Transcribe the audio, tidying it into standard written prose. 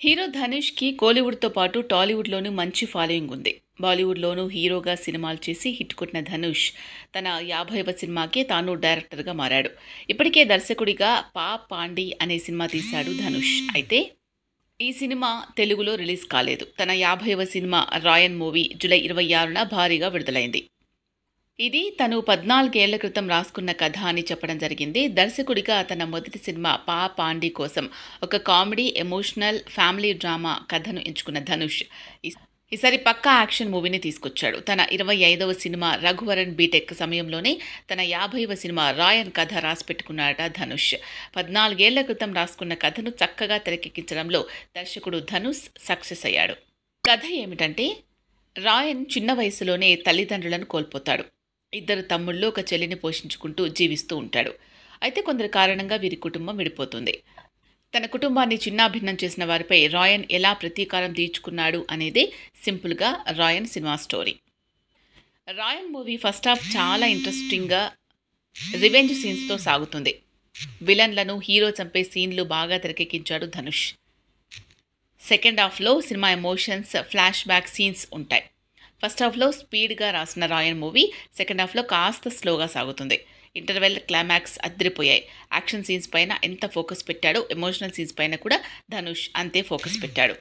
Hero ధనుష్‌కి కోలీవుడ్‌తో పాటు టాలీవుడ్‌లోనూ మంచి following ఉంది. బాలీవుడ్‌లోనూ హీరోగా సినిమాలు చేసి హిట్ కొట్టిన ధనుష్ తన 50వ సినిమాకే తాను డైరెక్టర్‌గా మారాడు. ఇప్పటికే దర్శకుడిగా 'పా పాండి' అనే సినిమా తీశాడు ధనుష్. అయితే ఈ సినిమా తెలుగులో రిలీజ్ కాలేదు. తన 50వ సినిమా 'రాయన్' మూవీ జూలై 26న భారీగా విడుదలైంది. ఇది తను 14 ఏళ్ల క్రితం రాసుకున్న కథ అని చెప్పడం జరిగింది. దర్శకుడిగా తన మొదటి సినిమా 'పా పాండి' కోసం ఒక కామెడీ, ఎమోషనల్, ఫ్యామిలీ డ్రామా కథను ఎంచుకున్న ధనుష్ ఈసారి పక్కా యాక్షన్ మూవీని తీసుకొచ్చాడు. తన 25వ సినిమా 'రఘువరన్ బీటెక్' సమయంలోనే తన 50వ సినిమా 'రాయన్' కథ రాసిపెట్టుకున్నాడట ధనుష్. 14 ఏళ్ల క్రితం రాసుకున్న కథను చక్కగా తెరకెక్కించడంలో దర్శకుడు ధనుష్ సక్సెస్ అయ్యాడు. కథ ఏమిటంటే, రాయన్ చిన్న వయసులోనే తల్లిదండ్రులను కోల్పోతాడు. ఇద్దరు తమ్ముళ్ళు, ఒక చెల్లిని పోషించుకుంటూ జీవిస్తూ ఉంటాడు. అయితే కొందరి కారణంగా వీరి కుటుంబం విడిపోతుంది. తన కుటుంబాన్ని చిన్నాభిన్నం చేసిన వారిపై రాయన్ ఎలా ప్రతీకారం తీర్చుకున్నాడు అనేదే సింపుల్గా రాయన్ సినిమా స్టోరీ. రాయన్ మూవీ ఫస్ట్ హాఫ్ చాలా ఇంట్రెస్టింగ్గా రివెంజ్ సీన్స్తో సాగుతుంది. విలన్లను హీరో చంపే సీన్లు బాగా తెరకెక్కించాడు ధనుష్. సెకండ్ హాఫ్లో cinema emotions, flash back scenes ఉంటాయి. ఫస్ట్ హాఫ్లో స్పీడ్గా రాసిన రాయన్ మూవీ సెకండ్ హాఫ్లో కాస్త స్లోగా సాగుతుంది. ఇంటర్వెల్, క్లైమాక్స్ అదిరిపోయాయి. యాక్షన్ సీన్స్ పైన ఎంత ఫోకస్ పెట్టాడో ఎమోషనల్ సీన్స్ పైన కూడా ధనుష్ అంతే ఫోకస్ పెట్టాడు.